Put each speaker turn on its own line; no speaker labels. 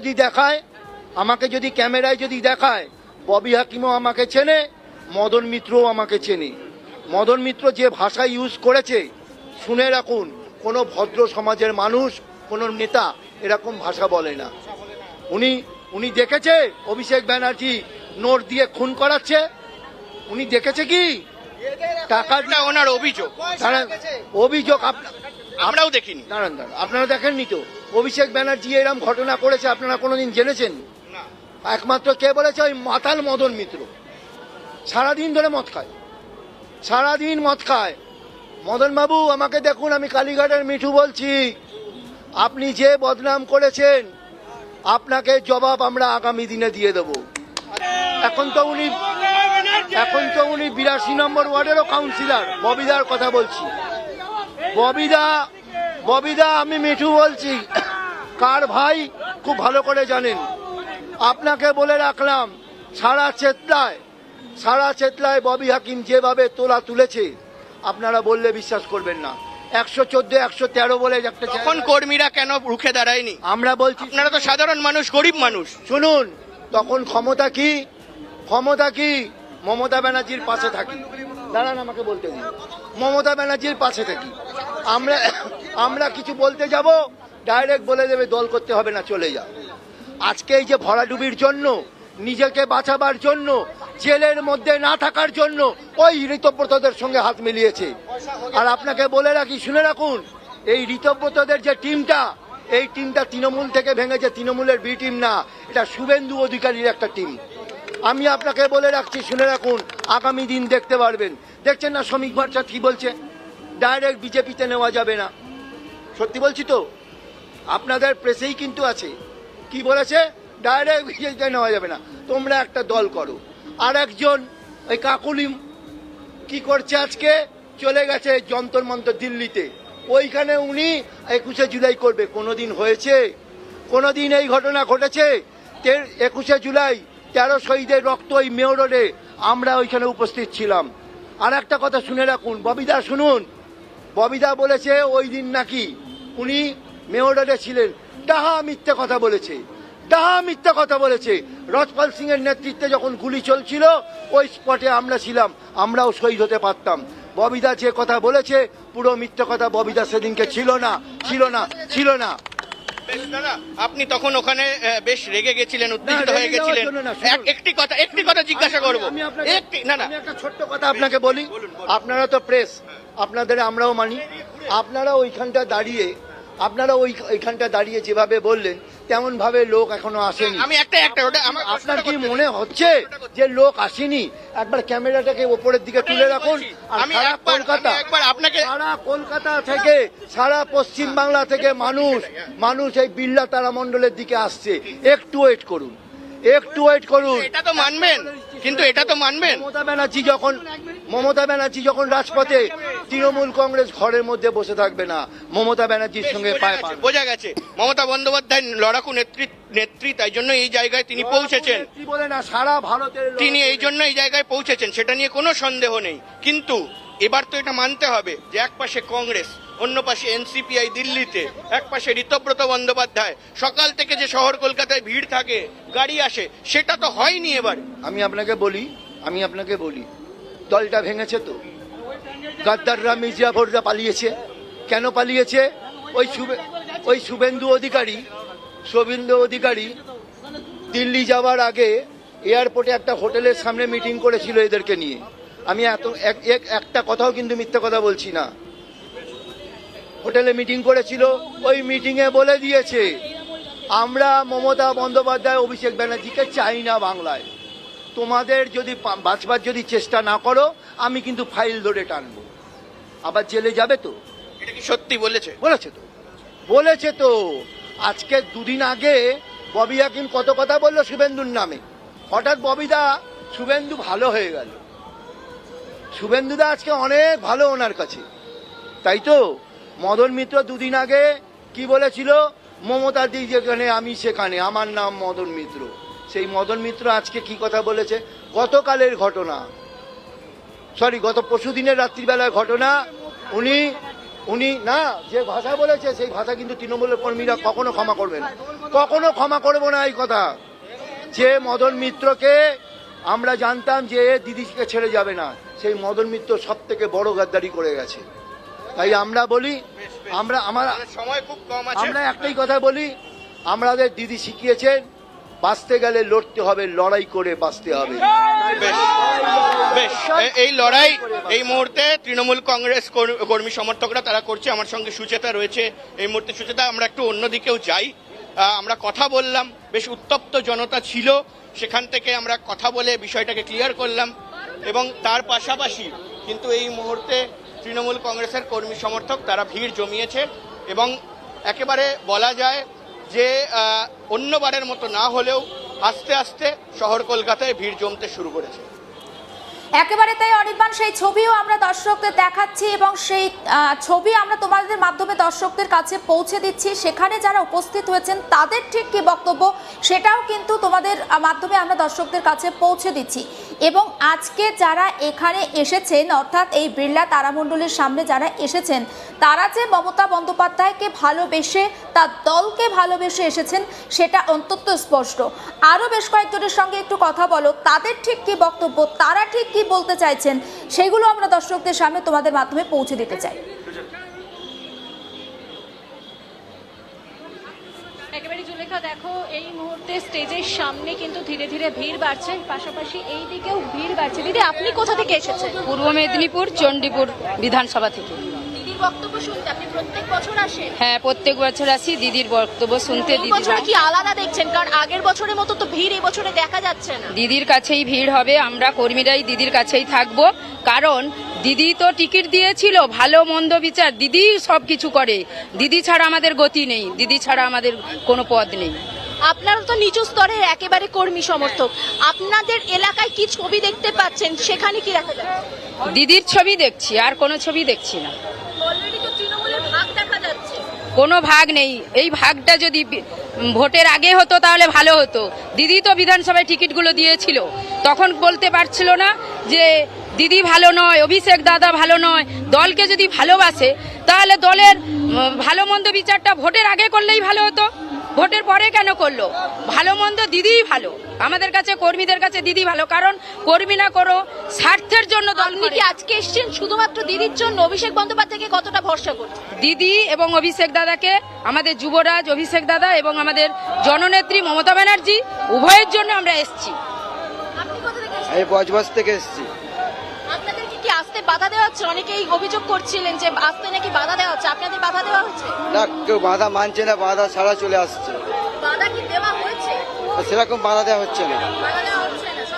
যদি দেখায়, আমাকে যদি ক্যামেরায় যদি দেখায়, ববি হাকিমও আমাকে চেনে, মদন মিত্রও আমাকে চেনে। মদন মিত্র যে ভাষা ইউজ করেছে, শুনে রাখুন, কোনো ভদ্র সমাজের মানুষ, কোনো নেতা এরকম ভাষা বলে না। উনি দেখেছে অভিষেক ব্যানার্জি নোট দিয়ে খুন করাচ্ছে? উনি দেখেছে কি? টাকাটা
ওনার অভিযোগ,
অভিযোগ
আমরাও দেখিনি।
দাঁড়ান, আপনারা দেখেননি তো অভিষেক ব্যানার্জি এরকম ঘটনা করেছে? আপনারা কোনোদিন জেনেছেন? একমাত্র কে বলেছে? ওই মাতাল মদন মিত্র। সারাদিন ধরে মদ খায়, সারাদিন মদ খায়। মদন বাবু, আমাকে দেখুন, আমি কালীঘাটের মিঠু বলছি। আপনি যে বদনাম করেছেন, আপনাকে জবাব আমরা আগামী দিনে দিয়ে দেব। এখন তো উনি 82 নম্বর ওয়ার্ডেরও কাউন্সিলর। ববিদার কথা বলছি। ববিদা, আমি মিঠু বলছি। কার ভাই খুব ভালো করে জানেন। আপনাকে বলে রাখলাম, সারা চেতলায় ববি হাকিম যেভাবে তুলেছে, আপনারা বললে বিশ্বাস করবেন না। 114, 113 বলে একটা।
তখন কর্মীরা কেন রুখে দাঁড়ায়নি?
আমরা বলছি,
আপনারা তো সাধারণ মানুষ, গরিব মানুষ।
শুনুন, তখন ক্ষমতা কি? মমতা ব্যানার্জির পাশে থাকি। দাঁড়ান, আমাকে বলতে দিন। মমতা ব্যানার্জির পাশে থাকি। আমরা কিছু বলতে যাব, ডাইরেক্ট বলে দেবে দল করতে হবে না, চলে যাও। আজকে এই যে ভরাডুবির জন্য, নিজেকে বাঁচাবার জন্য, জেলের মধ্যে না থাকার জন্য ওই ঋতব্রতদের সঙ্গে হাত মিলিয়েছে। আর আপনাকে বলে রাখি, শুনে রাখুন, এই ঋতব্রতদের যে টিমটা, এই টিমটা তৃণমূল থেকে ভেঙেছে। তৃণমূলের বি টিম না, এটা শুভেন্দু অধিকারীর একটা টিম। আমি আপনাকে বলে রাখছি, শুনে রাখুন, আগামী দিন দেখতে পারবেন। দেখছেন না শ্রমিক ভট্টাচার্য কি বলছে? ডাইরেক্ট বিজেপিতে নেওয়া যাবে না। সত্যি বলছি তো, আপনাদের প্রেসেই কিন্তু আছে। কি বলেছে? ডাইরেক্ট বিজেপিতে নেওয়া যাবে না, তোমরা একটা দল করো। আর একজন ওই কাকুলিম কি করছে? আজকে চলে গেছে যন্তর মন্তর দিল্লিতে। ওইখানে উনি 21শে জুলাই করবে। কোনোদিন হয়েছে? কোনোদিন এই ঘটনা ঘটেছে? 21শে জুলাই 13 শহীদের রক্ত ওই মেয়র রোডে আমরা ওইখানে উপস্থিত ছিলাম। আর একটা কথা শুনে রাখুন, ববিদা শুনুন, ববিদা বলেছে ওই দিন নাকি উনি মেয়র রোডে ছিলেন। ডাহা মিথ্যে কথা বলেছে। রজপাল সিং এর নেতৃত্বে যখন গুলি চলছিল, ওই স্পটে আমরা ছিলাম, আমরাও শহীদ হতে পারতাম। ববিদা যে কথা বলেছে পুরো মিথ্যে কথা। ববিদা সেদিনকে ছিল না।
আপনি তখন ওখানে বেশ রেগে গেছিলেন, উত্তেজিত হয়ে গেছিলেন। একটি কথা জিজ্ঞাসা করবো।
একটা ছোট্ট কথা আপনাকে বলি। আপনারা তো প্রেস, আপনাদের আমরাও মানি। আপনারা ওইখানটা দাঁড়িয়ে যেভাবে বললেন, তেমন ভাবে লোক এখনো আসেনি। আপনার কি মনে হচ্ছে যে লোক আসেনি? একবার ক্যামেরাটাকে ওপরের দিকে তুলে রাখুন। আর সারা কলকাতা থেকে, সারা পশ্চিম বাংলা থেকে মানুষ এই বিড়লা তারামণ্ডলের দিকে আসছে। একটু ওয়েট করুন।
এটা তো মানবেন, কিন্তু এটা তো মানবেন।
মমতা ব্যানার্জি যখন রাজপথে, তৃণমূল কংগ্রেস ঘরের মধ্যে বসে থাকবে না। মমতা ব্যানার্জির সঙ্গে
বোঝা গেছে মমতা বন্দ্যোপাধ্যায় লড়াকু নেত্রী, তাই জন্য এই জায়গায় তিনি পৌঁছেছেন।
সারা ভারতের
তিনি এই জন্য এই জায়গায় পৌঁছেছেন, সেটা নিয়ে কোনো সন্দেহ নেই। কিন্তু এবার তো এটা মানতে হবে যে এক পাশে কংগ্রেস, অন্য পাশে এনসিপিআই দিল্লিতে, এক পাশে ঋতব্রত বন্দ্যোপাধ্যায়। সকাল থেকে যে শহর কলকাতায় ভিড় থাকে, গাড়ি আসে, সেটা তো হয়নি এবার।
আমি আপনাকে বলি, দলটা ভেঙেছে তো। গাদ্দাররা, মির্জাফররা পালিয়েছে। কেন পালিয়েছে? ওই শুভেন্দু অধিকারী দিল্লি যাওয়ার আগে এয়ারপোর্টে একটা হোটেলের সামনে মিটিং করেছিল এদেরকে নিয়ে। আমি একটা কথাও কিন্তু মিথ্যে কথা বলছি না। হোটেলে মিটিং করেছিল, ওই মিটিংয়ে বলে দিয়েছে, আমরা মমতা বন্দ্যোপাধ্যায়, অভিষেক ব্যানার্জিকে চাই না বাংলায়। তোমাদের যদি বাঁচবার যদি চেষ্টা না করো, আমি কিন্তু ফাইল ধরে টানবো। আবার জেলে যাবে তো।
এটা কি সত্যি বলেছে?
বলেছে তো। আজকে দুদিন আগে ববি হাকিম কত কথা বললো শুভেন্দুর নামে। হঠাৎ শুভেন্দু ভালো হয়ে গেল। শুভেন্দুদা আজকে অনেক ভালো ওনার কাছে। তাই তো মদন মিত্র দুদিন আগে কি বলেছিল? মমতা দি যেখানে আমি সেখানে, আমার নাম মদন মিত্র। সেই মদন মিত্র আজকে কি কথা বলেছে? গতকালের ঘটনা, গত পরশুদিনের রাত্রিবেলার ঘটনা। উনি না যে ভাষা বলেছে, সেই ভাষা কিন্তু তৃণমূলের কর্মীরা কখনো ক্ষমা করবে না। কখনো ক্ষমা করব না এই কথা। যে মদন মিত্রকে আমরা জানতাম যে দিদিকে ছেড়ে যাবে না, সেই মদন মিত্র সব থেকে বড় গাদ্দারি করে গেছে। তাই আমরা বলি, আমরা
সময় খুব কম আছে,
আমরা একটাই কথা বলি, আমাদের দিদি শিখিয়েছেন বাঁচতে গেলে লড়তে হবে, লড়াই করে বাঁচতে হবে।
বেশ, এই লড়াই এই মুহূর্তে তৃণমূল কংগ্রেস কর্মী সমর্থকরা তারা করছে। আমার সঙ্গে সুচেতা রয়েছে এই মুহূর্তে। সুচেতা, আমরা একটু অন্যদিকেও যাই। আমরা কথা বললাম, বেশ উত্তপ্ত জনতা ছিল, সেখান থেকে আমরা কথা বলে বিষয়টাকে ক্লিয়ার করলাম। এবং তার পাশাপাশি কিন্তু এই মুহূর্তে তৃণমূল কংগ্রেসের কর্মী সমর্থক তারা ভিড় জমিয়েছে এবং একেবারে বলা যায় যে অন্যবারের মতো না হলেও আস্তে আস্তে শহর কলকাতায় ভিড় জমতে শুরু করেছে।
একেবারে তাই অনির্বাণ, সেই ছবিও আমরা দর্শকদের দেখাচ্ছি এবং সেই ছবি আমরা তোমাদের মাধ্যমে দর্শকদের কাছে পৌঁছে দিচ্ছি। সেখানে যারা উপস্থিত হয়েছেন তাদের ঠিক কি বক্তব্য সেটাও কিন্তু তোমাদের মাধ্যমে আমরা দর্শকদের কাছে পৌঁছে দিচ্ছি। এবং আজকে যারা এখানে এসেছেন, অর্থাৎ এই বিড়লা তারামণ্ডলের সামনে যারা এসেছেন, তারা যে মমতা বন্দ্যোপাধ্যায়কে ভালোবেসে, তার দলকে ভালোবেসে এসেছেন সেটা অন্তত স্পষ্ট। আরও বেশ কয়েকজনের সঙ্গে একটু কথা বলো, তাদের ঠিক কি বক্তব্য, তারা ঠিক কি বলতে চাইছেন, সেগুলো আমরা দর্শকদের সামনে তোমাদের মাধ্যমে পৌঁছে দিতে চাই।
একেবারে জুলেখা, দেখো এই মুহূর্তে স্টেজের সামনে কিন্তু ধীরে ধীরে ভিড় বাড়ছে, পাশাপাশি এই দিকেও ভিড় বাড়ছে। দিদি, আপনি কোথা থেকে এসেছেন?
পূর্ব মেদিনীপুর চণ্ডীপুর বিধানসভা থেকে।
দিদির বক্তব্য শুনতে আপনি প্রত্যেক বছর আসেন?
হ্যাঁ, প্রত্যেক বছর আসি দিদির বক্তব্য শুনতে।
এই বছর কি আলাদা দেখছেন? কারণ আগের বছরের মতো তো ভিড় এই বছরে দেখা যাচ্ছে না।
দিদির কাছেই ভিড় হবে, আমরা কর্মীরাই দিদির কাছেই থাকবো। কারণ দিদি তো টিকিট দিয়েছিল, ভালো মন্দ বিচার দিদি সব কিছু করে। দিদি ছাড়া আমাদের গতি নেই, দিদি ছাড়া আমাদের কোনো পদ নেই।
আপনারা তো নিচু স্তরের একেবারে কর্মী সমর্থক, আপনাদের এলাকায় কি ছবি দেখতে পাচ্ছেন, সেখানে কি দেখা যাচ্ছে?
দিদির ছবি দেখছি, আর কোনো ছবি দেখছি না।
অলরেডি তো তৃণমূলের ভাগ দেখা যাচ্ছে।
কোনো ভাগ নেই। এই ভাগটা যদি ভোটের আগে হতো তাহলে ভালো হতো। দিদি তো বিধানসভায় টিকিটগুলো দিয়েছিল, তখন বলতে পারছিল না যে দিদি ভালো নয়, অভিষেক দাদা ভালো নয়। দলকে যদি ভালোবাসে তাহলে দলের ভালো মন্দ বিচারটা ভোটের আগে করলেই ভালো হতো, ভোটের পরে কেন করলো? ভালো মন্দ দিদিই ভালো, আমাদের কাছে কর্মীদের কাছে দিদি ভালো। কারণ কর্মী না করো স্বার্থের জন্য দল
আপনি কি আজকে এসেছেন শুধুমাত্র দিদির জন্য? অভিষেক বন্দ্যোপাধ্যায়কে কতটা ভরসা করছেন?
দিদি এবং অভিষেক দাদাকে, আমাদের যুবরাজ অভিষেক দাদা এবং আমাদের জননেত্রী মমতা ব্যানার্জি, উভয়ের জন্য আমরা এসেছি।
আপনি কোথা থেকে এসেছেন?
এই বজবজ থেকে এসেছি।
আপনাদেরকে কি আসতে বাধা দেওয়া হচ্ছে? অনেকেই অভিযোগ করছিলেন যে আসতে নাকি বাধা দেওয়া হচ্ছে, আপনাদের বাধা দেওয়া হচ্ছে?
না, কেউ বাধা মানছে না, বাধা ছাড়া চলে আসছে।
বাধা কি দেওয়া হয়েছে?
সেরকম বাধা দেওয়া হচ্ছে না।
বাধা দেওয়া